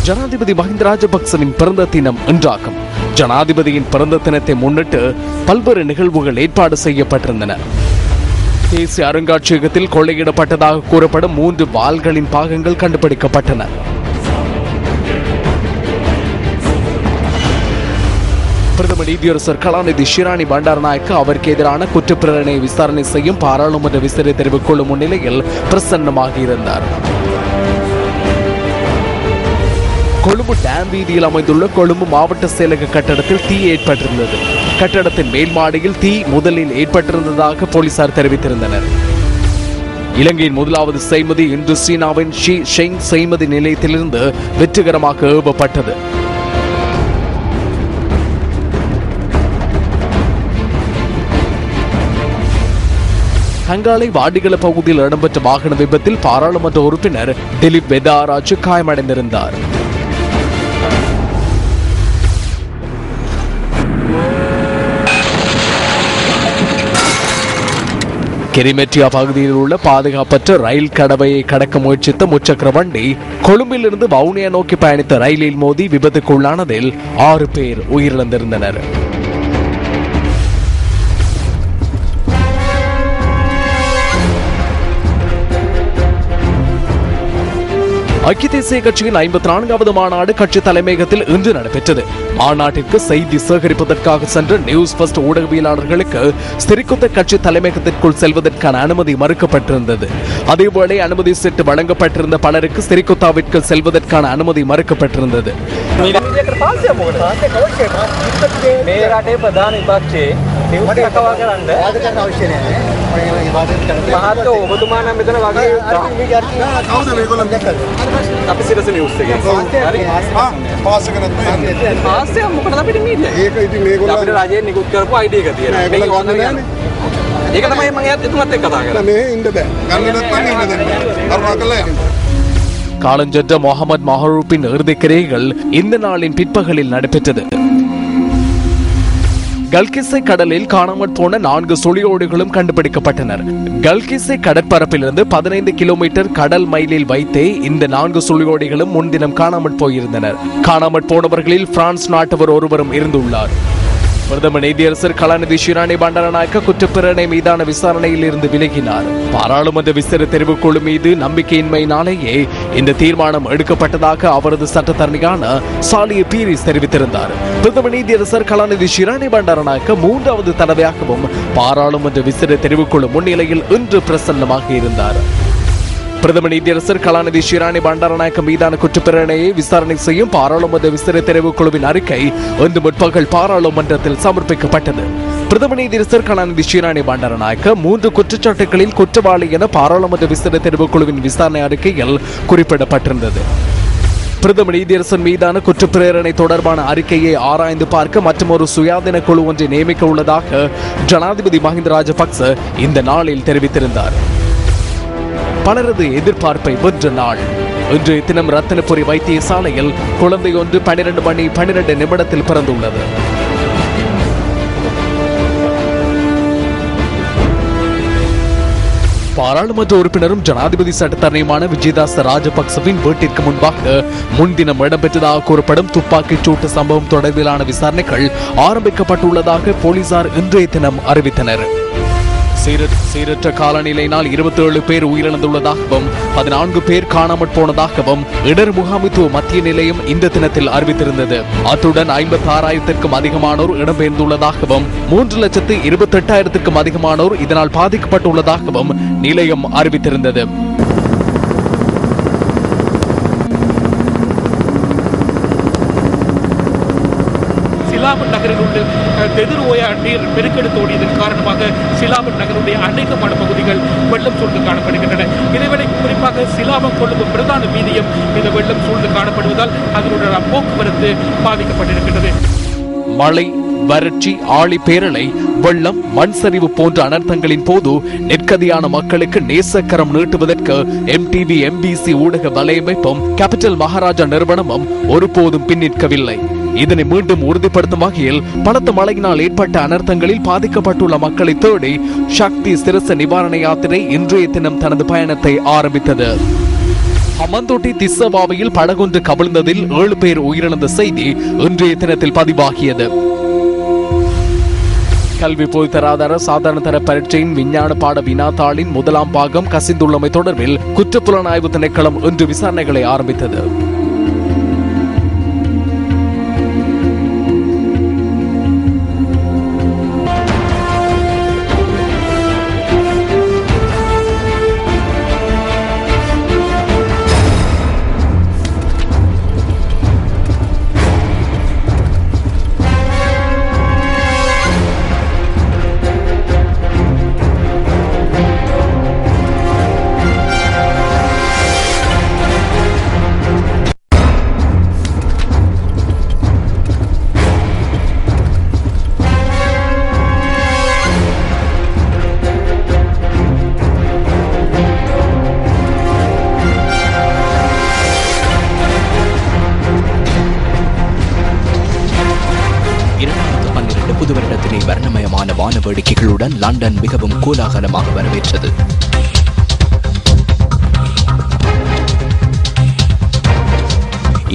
ஜனாதிபதி மஹிந்த ராஜபக்சவின் பிறந்த தினம் இன்றாகும். ஜனாதிபதியின் பிறந்த தினத்தை முன்னிட்டு பல்வேறு நிகழ்வுகள் ஏற்பாடு செய்யப்பட்டிருந்தன. தேசிய அருங்காட்சியகத்தில் கொள்ளையிடப்பட்டதாக கூறப்படும் 3 வாள்களின் பாகங்கள் கண்டுபிடிக்கப்பட்டன. பிரதம நீதியரசர் கலாநிதி ஷிராணி பண்டாரநாயக்க அவருக்கு எதிரான குற்றப்பிரேரணை விசாரணை செய்யும் பாராளுமன்ற விசாரணை தெரிவிக்குள்ள முன்னிலையில் பிரசன்னமாக இருந்தார். கொழும்பு டேம் வீதியில் அமைந்துள்ள கொழும்பு மாவட்ட செயலக கட்டடத்தில் தீ ஏற்பட்டிருந்தது. கட்டடத்தின் மேல் மாடியில் தீ முதலில் ஏற்பட்டிருந்ததாக போலீசார் தெரிவித்திருந்தனர். இலங்கையின் முதலாவது செய்மதி இன்று சீனாவின் ஷி ஷெங் செய்மதி நிலையத்திலிருந்து வெற்றிகரமாக ஏவப்பட்டது. ஹங்காலை வாடிகள பகுதியில் இடம்பெற்ற வாகன விபத்தில் பாராளுமன்ற உறுப்பினர் திலீப் வெதாராஜ் காயமடைந்திருந்தார். கெரிமெட்ரியா பகுதியில் உள்ள பாதுகாப்பற்ற ரயில் கடவையை கடக்க முயற்சித்த முச்சக்கர வண்டி கொழும்பிலிருந்து வவுனியா நோக்கி பயணித்த ரயிலில் மோதி விபத்துக்குள்ளானதில் 6 பேர் உயிரிழந்திருந்தனர். ஐக்கிய தேசிய கட்சியின் 54வது மாநாடு கட்சி தலைமையகத்தில் இன்று நடைபெற்றது. மாநாட்டிற்கு செய்தி சேகரிப்பதற்காக சென்ற நியூஸ் ஃபர்ஸ்ட் ஊடகவியலாளர்களுக்கு சிறிகுத்த கட்சி தலைமையகத்திற்குள் செல்வதற்கான அனுமதி மறுக்கப்பட்டிருந்தது. அதேவேளை அனுமதி சீட்டு வழங்கப்பட்டிருந்த பலருக்கு சிறிகுத்தாவிற்கு செல்வதற்கான அனுமதி மறுக்கப்பட்டிருந்தது. காலஞ்சென்ற முகமது மஹரூப்பின் இறுதிக்கிரைகள் இந்த நாளின் பிற்பகலில் நடைபெற்றது. கல்கிஸ்ஸை கடலில் காணாமற் போன 4 சுழியோடுகளும் கண்டுபிடிக்கப்பட்டனர். கல்கிஸ்ஸை கடற்பரப்பிலிருந்து 15 கிலோமீட்டர் கடல் மைலில் வைத்தே இந்த 4 சுழியோடிகளும் முன்தினம் காணாமற் போயிருந்தனர். காணாமற் போனவர்களில் பிரான்ஸ் நாட்டவர் ஒருவரும் இருந்துள்ளார். பிரதம நீதியரசர் கலாநிதி ஷிராணி பண்டாரநாயக்க குற்றப்பிரேரணை மீதான விசாரணையில் இருந்து விலகினார். பாராளுமன்ற விசாரணை தெரிவுக்குழு மீது நம்பிக்கையின்மையினாலேயே இந்த தீர்மானம் எடுக்கப்பட்டதாக அவரது சட்டத்தரணியான சாலிய பீரிஸ் தெரிவித்திருந்தார். பிரதம நீதியரசர் கலாநிதி ஷிராணி பண்டாரநாயக்க 3வது தடவையாகவும் பாராளுமன்ற விசாரணை தெரிவுக்குழு முன்னிலையில் இன்று பிரசன்னமாக இருந்தார். பிரதம நீதியரசர் கலாநிதி ஷிராணி பண்டாரநாயக்க மீதான குற்றப்பிரேரணையை விசாரணை செய்யும் பாராளுமன்ற விசாரணை தெரிவுக்குழுவின் அறிக்கை இன்று முற்பகல் பாராளுமன்றத்தில் சமர்ப்பிக்கப்பட்டது. பிரதம நீதியரசர் கலாநிதி ஷிராணி பண்டாரநாயக்க 3 குற்றச்சாட்டுகளில் குற்றவாளி என பாராளுமன்ற விசாரணை தெரிவுக்குழுவின் விசாரணை அறிக்கையில் குறிப்பிடப்பட்டிருந்தது. பிரதம நீதியரசர் மீதான குற்றப்பிரேரணை தொடர்பான அறிக்கையை ஆராய்ந்து பார்க்க மற்றொரு சுயாதீன குழு ஒன்றை நியமிக்க உள்ளதாக ஜனாதிபதி மஹிந்த ராஜபக்ச இந்த நாளில் தெரிவித்திருந்தார். பலரது எதிர்பார்ப்பை வென்ற நாள் இன்றைய தினம் ரத்தினபுரி வைத்தியசாலையில் குழந்தை ஒன்று 12 மணி 12 நிமிடத்தில் பிறந்துள்ளது. பாராளுமன்ற உறுப்பினரும் ஜனாதிபதி சட்டத்தரணியுமான விஜயதாச ராஜபக்சவின் வீட்டிற்கு முன்பாக முன்தினம் இடம்பெற்றதாக கூறப்படும் துப்பாக்கிச் சூட்டு சம்பவம் தொடர்பிலான விசாரணைகள் ஆரம்பிக்கப்பட்டுள்ளதாக போலீசார் இன்றைய தினம் அறிவித்தனர். சீரற்ற காலநிலையினால் 27 பேர் உயிரிழந்துள்ளதாகவும் 14 பேர் காணாமற் போனதாகவும் இடர் முகாமித்துவ மத்திய நிலையம் இந்த தினத்தில் அறிவித்திருந்தது. அத்துடன் 56,000க்கும் அதிகமானோர் இடம்பெயர்ந்துள்ளதாகவும் 3,28,000க்கும் அதிகமானோர் இதனால் பாதிக்கப்பட்டுள்ளதாகவும் நிலையம் அறிவித்திருந்தது. சிலாபன் நகரில் உள்ள எதிர்ஓயா நீர் பெருக்கெடுத்தோடியதன் காரணமாக சிலாபன் நகருடைய அநேகமான பகுதிகள் வெள்ளம் சூழ்ந்து காணப்படுகின்றன. இதேவேளை குறிப்பாக சிலாபம் கொழும்பு பிரதான வீதியும் இந்த வெள்ளம் சூழ்ந்து காணப்படுவதால் அதனுடைய போக்குவரத்து பாதிக்கப்பட்டிருக்கின்றது. மழை, வறட்சி, ஆழி பேரலை, வெள்ளம், மண் சரிவு போன்ற அனர்த்தங்களின் போது நெற்கதியான மக்களுக்கு நேசக்கரம் நீட்டுவதற்கு MTV MBC ஊடக வலையமைப்பும் கேபிட்டல் மகாராஜா நிறுவனமும் ஒருபோதும் பின்னிற்கவில்லை. இதனை மீண்டும் உறுதிப்படுத்தும் வகையில் பலத்த மழையினால் ஏற்பட்ட அனர்த்தங்களில் பாதிக்கப்பட்டுள்ள மக்களை தேடி சக்தி சிரச நிவாரண யாத்திரை இன்றைய தினம் தனது பயணத்தை ஆரம்பித்தது. ஹமந்தோட்டை திஸ்ஸவாவில் படகொன்று கவிழ்ந்ததில் 7 பேர் உயிரிழந்த செய்தி இன்றைய தினத்தில் பதிவாகியது. கல்வி பொதுத்தராதர சாதாரண தர பரீட்சையின் விஞ்ஞான பாட வினாத்தாளின் 1ஆம் பாகம் கசிந்துள்ளமை தொடர்பில் குற்றப்புலனாய்வு திணைக்களம் இன்று விசாரணைகளை ஆரம்பித்தது. வர்ணமயமான வான வேடிக்கைகளுடன் லண்டன் மிகவும் கோலாகலமாக வரவேற்றது.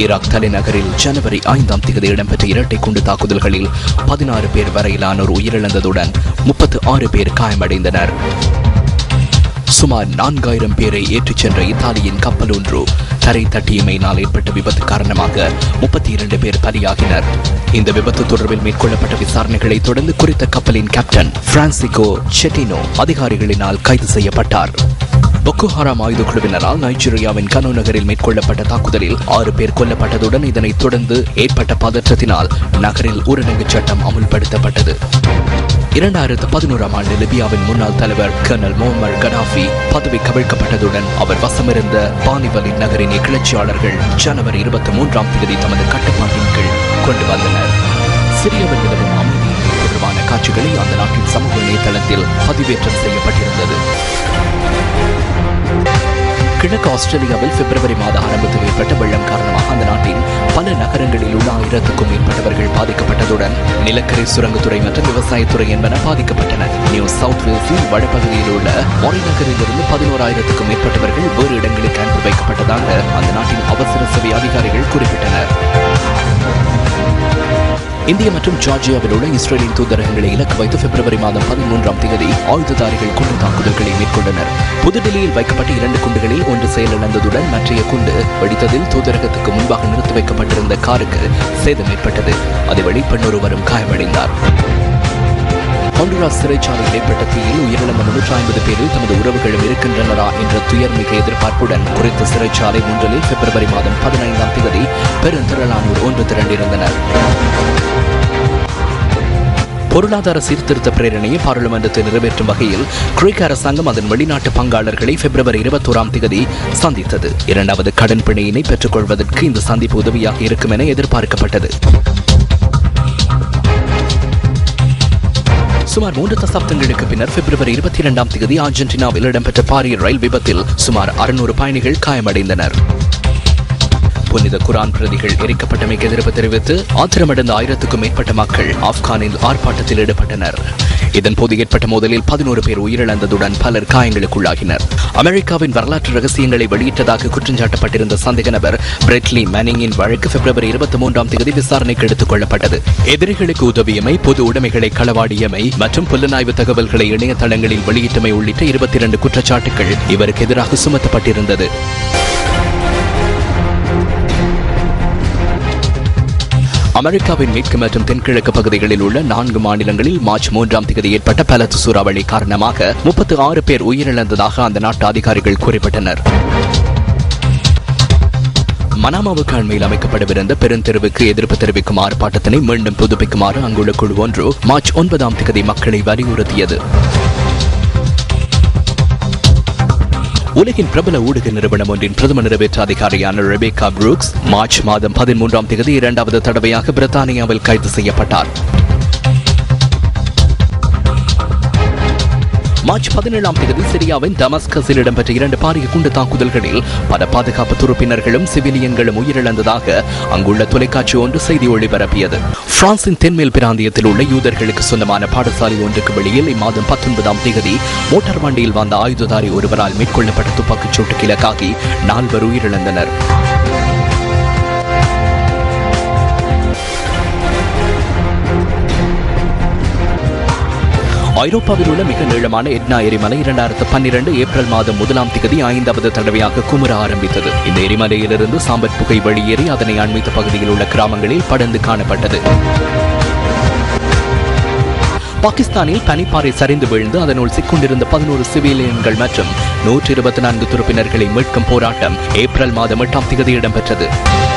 ஈராக் தலைநகரில் ஜனவரி 5ஆம் தேதி இடம்பெற்ற இரட்டை குண்டு தாக்குதல்களில் 16 பேர் வரையிலானோர் உயிரிழந்ததுடன் 36 பேர் காயமடைந்தனர். சுமார் 4000 பேரை ஏற்றிச் சென்ற இத்தாலியின் கப்பல் ஒன்று தரை தட்டியமையினால் ஏற்பட்ட விபத்து காரணமாக 32 பேர் பலியாகினர். இந்த விபத்து தொடர்பில் மேற்கொள்ளப்பட்ட விசாரணைகளை தொடர்ந்து குறித்த கப்பலின் கேப்டன் பிரான்சிகோ செட்டினோ அதிகாரிகளினால் கைது செய்யப்பட்டார். பொக்கோ ஹராம் ஆயுத குழுவினரால் நைஜீரியாவின் கனோ நகரில் மேற்கொள்ளப்பட்ட தாக்குதலில் 6 பேர் கொல்லப்பட்டதுடன் இதனைத் தொடர்ந்து ஏற்பட்ட பதற்றத்தினால் நகரில் ஊரடங்கு சட்டம் அமுல்படுத்தப்பட்டது. 2011ஆம் ஆண்டு லிபியாவின் முன்னாள் தலைவர் கர்னல் முஅம்மர் கடாஃபி பதவி கவிழ்க்கப்பட்டதுடன் அவர் வசமிருந்த பானிவலி நகரின் கிளர்ச்சியாளர்கள் ஜனவரி 23ஆம் தேதி தமது கட்டுப்பாட்டின் கீழ் கொண்டு வந்தனர். சிரியாவில் நிலவும் அமைதி தொடர்பான காட்சிகளை அந்த நாட்டின் சமூக இணையதளத்தில் பதிவேற்றம் செய்யப்பட்டிருந்தது. கிழக்கு ஆஸ்திரேலியாவில் பிப்ரவரி மாத ஆரம்பத்தில் ஏற்பட்ட வெள்ளம் காரணமாக அந்த நாட்டின் பல நகரங்களில் உள்ள 1000க்கும் மேற்பட்டவர்கள் பாதிக்கப்பட்டதுடன் நிலக்கரி சுரங்கத்துறை மற்றும் விவசாயத்துறை என்பன பாதிக்கப்பட்டன. நியூ சவுத் வேல்ஸின் வடபகுதியில் உள்ள மொரி நகரிலிருந்து 11,000க்கும் மேற்பட்டவர்கள் வேறு இடங்களுக்கு அனுப்பி வைக்கப்பட்டதாக அந்த நாட்டின் அவசர சேவை அதிகாரிகள் குறிப்பிட்டனர். இந்திய மற்றும் ஜார்ஜியாவில் உள்ள இஸ்ரேலின் தூதரகங்களை இலக்கு வைத்து பிப்ரவரி மாதம் 13ஆம் தேதி ஆயுததாரிகள் குண்டு தாக்குதல்களை மேற்கொண்டனர். புதுடில்லியில் வைக்கப்பட்ட 2 குண்டுகளில் ஒன்று செயலிழந்ததுடன் மற்றைய குண்டு வெடித்ததில் தூதரகத்துக்கு முன்பாக நிறுத்தி வைக்கப்பட்டிருந்த காருக்கு சேதம் ஏற்பட்டது. அதுவழி பெண்ணொருவரும் காயமடைந்தார். ஹொண்டுராஸ் சிறைச்சாலையில் ஏற்பட்ட தீயில் உயிரிழந்த 350 பேரில் தமது உறவுகளும் இருக்கின்றனரா என்ற துயர்மிக எதிர்பார்ப்புடன் குறித்த சிறைச்சாலை முன்றலில் பிப்ரவரி மாதம் 15ஆம் தேதி பெருந்திரளானோர் ஒன்று திரண்டிருந்தனர். பொருளாதார சீர்திருத்த பிரேரணையை பாராளுமன்றத்தில் நிறைவேற்றும் வகையில் கிரேக்க அரசாங்கம் அதன் வெளிநாட்டு பங்காளர்களை பிப்ரவரி 21ஆம் தேதி சந்தித்தது. 2வது கடன் பிணையினை பெற்றுக் கொள்வதற்கு இந்த சந்திப்பு உதவியாக இருக்கும் என எதிர்பார்க்கப்பட்டது. சுமார் 3 தசாப்தங்களுக்கு பின்னர் பிப்ரவரி 22ஆம் தேதி அர்ஜென்டினாவில் இடம்பெற்ற பாரிய ரயில் விபத்தில் சுமார் 600 பயணிகள் காயமடைந்தனர். புனித குரான் பிரதிகள் எரிக்கப்பட்டமைக்கு எதிர்ப்பு தெரிவித்து ஆத்திரமடைந்த 1000க்கும் மேற்பட்ட மக்கள் ஆப்கானில் ஆர்ப்பாட்டத்தில் ஈடுபட்டனர். இதன்போது ஏற்பட்ட மோதலில் 11 பேர் உயிரிழந்ததுடன் பலர் காயங்களுக்குள்ளாகினர். அமெரிக்காவின் வரலாற்று ரகசியங்களை வெளியிட்டதாக குற்றஞ்சாட்டப்பட்டிருந்த சந்தேக நபர் பிரெட்லி மேனிங்கின் வழக்கு பிப்ரவரி 23ஆம் தேதி விசாரணைக்கு எடுத்துக் கொள்ளப்பட்டது. எதிரிகளுக்கு உதவியமை, பொது உடைமைகளை களவாடியமை மற்றும் புலனாய்வு தகவல்களை இணையதளங்களில் வெளியிட்டமை உள்ளிட்ட 22 குற்றச்சாட்டுகள் இவருக்கு எதிராக சுமத்தப்பட்டிருந்தது. அமெரிக்காவின் மேற்கு மற்றும் தென்கிழக்கு பகுதிகளில் உள்ள 4 மாநிலங்களில் மார்ச் 3ஆம் தேதி ஏற்பட்ட பலத்த சூறாவளி காரணமாக 36 பேர் உயிரிழந்ததாக அந்த நாட்டு அதிகாரிகள் குறிப்பிட்டனர். மனாமாவுக்கு அண்மையில் அமைக்கப்படவிருந்த பெருந்தெருவுக்கு எதிர்ப்பு தெரிவிக்கும் ஆர்ப்பாட்டத்தினை மீண்டும் புதுப்பிக்குமாறு அங்குள்ள குழு ஒன்று மார்ச் 9ஆம் தேதி மக்களை வலியுறுத்தியது. உலகின் பிரபல ஊடக நிறுவனம் ஒன்றின் பிரதம நிறைவேற்ற அதிகாரியான ரெபேக்கா புரூக்ஸ் மார்ச் மாதம் 13ஆம் தேதி 2வது தடவையாக பிரித்தானியாவில் கைது செய்யப்பட்டார். மார்ச் 17ஆம் தேதி சிரியாவின் டமஸ்கஸில் இடம்பெற்ற 2 பாரிய குண்டு தாக்குதல்களில் பல பாதுகாப்பு துருப்பினர்களும் சிவிலியன்களும் உயிரிழந்ததாக அங்குள்ள தொலைக்காட்சி ஒன்று செய்தி ஒளிபரப்பியது. பிரான்சின் தென்மேல் பிராந்தியத்தில் உள்ள யூதர்களுக்கு சொந்தமான பாடசாலை ஒன்றுக்கு வெளியில் இம்மாதம் 19ஆம் தேதி மோட்டார் வண்டியில் வந்த ஆயுததாரி ஒருவரால் மேற்கொள்ளப்பட்ட துப்பாக்கிச் சூட்டுக்கு இலக்காகி 4 உயிரிழந்தனர். ஐரோப்பாவில் உள்ள மிக நீளமான எட்னா எரிமலை 2012 ஏப்ரல் மாதம் 1ஆம் தேதி 5வது தடவையாக குமுற ஆரம்பித்தது. இந்த எரிமலையிலிருந்து சாம்பல் புகை வெளியேறி அதனை அண்மித்த பகுதியில் உள்ள கிராமங்களில் படர்ந்து காணப்பட்டது. பாகிஸ்தானில் பனிப்பாறை சரிந்து விழுந்து அதனுள் சிக்கொண்டிருந்த 11 சிவிலியன்கள் மற்றும் 124 துருப்பினர்களை மீட்கும் போராட்டம் ஏப்ரல் மாதம் 8ஆம் தேதி இடம்பெற்றது.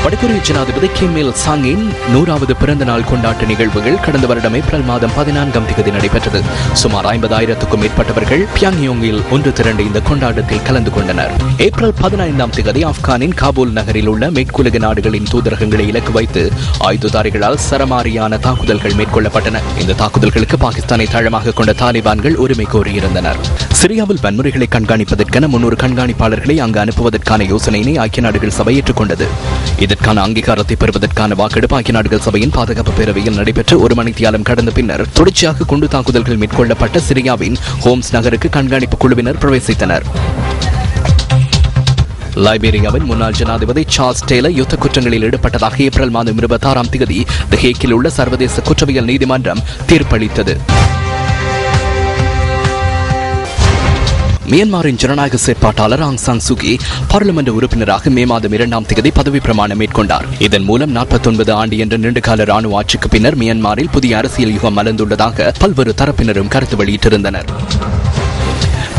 வடகொரிய ஜனாதிபதி கிம் இல் சங்கின் 100வது பிறந்த நாள் கொண்டாட்ட நிகழ்வுகள் கடந்த வருடம் ஏப்ரல் மாதம் 14ஆம் தேதி நடைபெற்றது. சுமார் 50,000க்கும் மேற்பட்டவர்கள் பியாங்யாங்கில் ஒன்று திரண்டு இந்த கொண்டாட்டத்தில் கலந்து கொண்டனர். ஏப்ரல் 15ஆம் தேதி ஆப்கானின் காபூல் நகரில் உள்ள மேற்குலக நாடுகளின் தூதரகங்களை இலக்கு வைத்து ஆயுததாரிகளால் சரமாரியான தாக்குதல்கள் மேற்கொள்ளப்பட்டன. இந்த தாக்குதல்களுக்கு பாகிஸ்தானை தளமாக கொண்ட தாலிபான்கள் உரிமை கோரியிருந்தனர். சிரியாவில் வன்முறைகளை கண்காணிப்பதற்கென 300 கண்காணிப்பாளர்களை அங்கு அனுப்புவதற்கான யோசனையினை ஐக்கிய நாடுகள் சபை ஏற்றுக்கொண்டது. இதற்கான அங்கீகாரத்தை பெறுவதற்கான வாக்கெடுப்பு ஐக்கிய நாடுகள் சபையின் பாதுகாப்பு பேரவையில் நடைபெற்று 1 மணித்தியாலம் கடந்த பின்னர் தொடர்ச்சியாக குண்டு தாக்குதல்கள் மேற்கொள்ளப்பட்ட சிரியாவின் ஹோம்ஸ் நகருக்கு கண்காணிப்பு குழுவினர் பிரவேசித்தனர். லைபீரியாவின் முன்னாள் ஜனாதிபதி சார்ல்ஸ் டேலர் யுத்த குற்றங்களில் ஈடுபட்டதாக ஏப்ரல் மாதம் 26ஆம் தேதி தி ஹேக்கில் உள்ள சர்வதேச குற்றவியல் நீதிமன்றம் தீர்ப்பளித்தது. மியான்மரின் ஜனநாயக செயற்பாட்டாளர் ஆங் சாங் சூகி பார்லிமெண்ட் உறுப்பினராக மே மாதம் 2ஆம் தேதி பதவி பிரமாணம் மேற்கொண்டார். இதன் மூலம் 49 ஆண்டு என்ற நீண்டகால ராணுவ ஆட்சிக்கு பின்னர் மியான்மரில் புதிய அரசியல் யுகம் மலர்ந்துள்ளதாக பல்வேறு தரப்பினரும் கருத்து வெளியிட்டிருந்தனர்.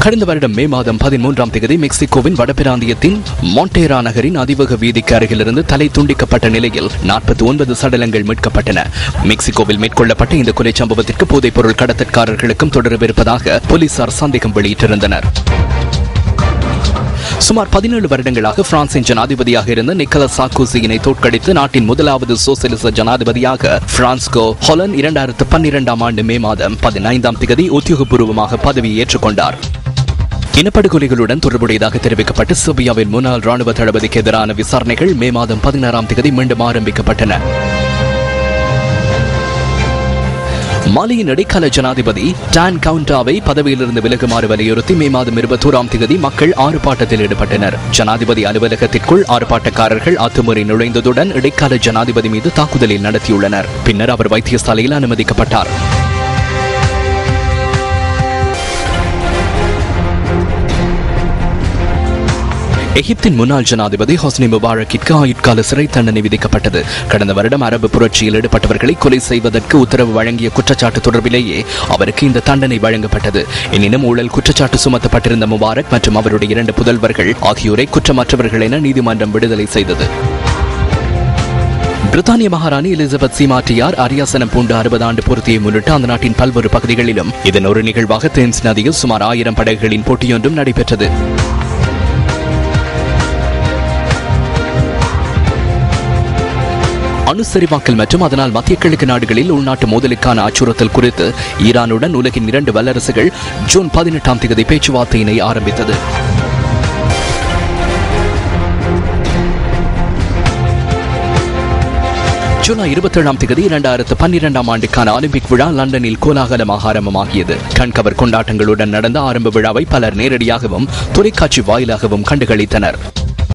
கடந்த வருடம் மே மாதம் 13ஆம் தேதி மெக்சிகோவின் வடபிராந்தியத்தின் மாண்டேரா நகரின் அதிவேக வீதிக்கு அருகிலிருந்து தலை துண்டிக்கப்பட்ட நிலையில் 49 சடலங்கள் மீட்கப்பட்டன. மெக்சிகோவில் மேற்கொள்ளப்பட்ட இந்த கொலை சம்பவத்திற்கு போதைப் பொருள் கடத்தற்காரர்களுக்கும் தொடர்பு இருப்பதாக போலீசார் சந்தேகம் வெளியிட்டிருந்தனர். சுமார் 17 வருடங்களாக பிரான்சின் ஜனாதிபதியாக இருந்த நிக்கோலஸ் சார்க்கோசியினை தோற்கடித்து நாட்டின் முதலாவது சோசியலிச ஜனாதிபதியாக பிரான்ஸ்கோ ஹொலண்ட் 2012ஆம் ஆண்டு மே மாதம் 15ஆம் தேதி உத்தியோகபூர்வமாக பதவியை ஏற்றுக்கொண்டார். இனப்படுகொலைகளுடன் தொடர்புடையதாக தெரிவிக்கப்பட்ட செர்பியாவின் முன்னாள் ராணுவ தளபதிக்கு எதிரான விசாரணைகள் மே மாதம் 16ஆம் தேதி மீண்டும் ஆரம்பிக்கப்பட்டன. மாலியின் இடைக்கால ஜனாதிபதி டான் கவுண்டாவை பதவியிலிருந்து விலகுமாறு வலியுறுத்தி மே மாதம் 21ஆம் தேதி மக்கள் ஆர்ப்பாட்டத்தில் ஈடுபட்டனர். ஜனாதிபதி அலுவலகத்திற்குள் ஆர்ப்பாட்டக்காரர்கள் அத்துமீறி நுழைந்ததுடன் இடைக்கால ஜனாதிபதி மீது தாக்குதலில் நடத்தியுள்ளனர். பின்னர் அவர் வைத்தியசாலையில் அனுமதிக்கப்பட்டார். எகிப்தின் முன்னாள் ஜனாதிபதி ஹொஸ்னி முபாரக்கிற்கு ஆயுட்கால சிறை தண்டனை விதிக்கப்பட்டது. கடந்த வருடம் அரபு புரட்சியில் ஈடுபட்டவர்களை கொலை செய்வதற்கு உத்தரவு வழங்கிய குற்றச்சாட்டு தொடர்பிலேயே அவருக்கு இந்த தண்டனை வழங்கப்பட்டது. எனினும் ஊழல் குற்றச்சாட்டு சுமத்தப்பட்டிருந்த முபாரக் மற்றும் அவருடைய 2 புதல்வர்கள் ஆகியோரை குற்றமற்றவர்கள் என நீதிமன்றம் விடுதலை செய்தது. பிரித்தானிய மகாராணி எலிசபெத் சீமாட்டியார் அரியாசனம் பூண்டு 60 ஆண்டு பூர்த்தியை முன்னிட்டு அந்த நாட்டின் பல்வேறு பகுதிகளிலும் இதன் ஒரு நிகழ்வாக தேம்ஸ் நதியில் சுமார் 1000 படகுகளின் போட்டியொன்றும் நடைபெற்றது. அணுசரிவாக்கல் மற்றும் அதனால் மத்திய கிழக்கு நாடுகளில் உள்நாட்டு மோதலுக்கான அச்சுறுத்தல் குறித்து ஈரானுடன் உலகின் 2 வல்லரசுகள் ஜூன் 18ஆம் தேதி பேச்சுவார்த்தையினை ஆரம்பித்தது. ஜூலை 27ஆம் தேதி 2012ஆம் ஆண்டுக்கான ஒலிம்பிக் விழா லண்டனில் கோலாகலமாக ஆரம்பமாகியது. கண்கவர் கொண்டாட்டங்களுடன் நடந்த ஆரம்ப விழாவை பலர் நேரடியாகவும் தொலைக்காட்சி வாயிலாகவும் கண்டுகளித்தனர்.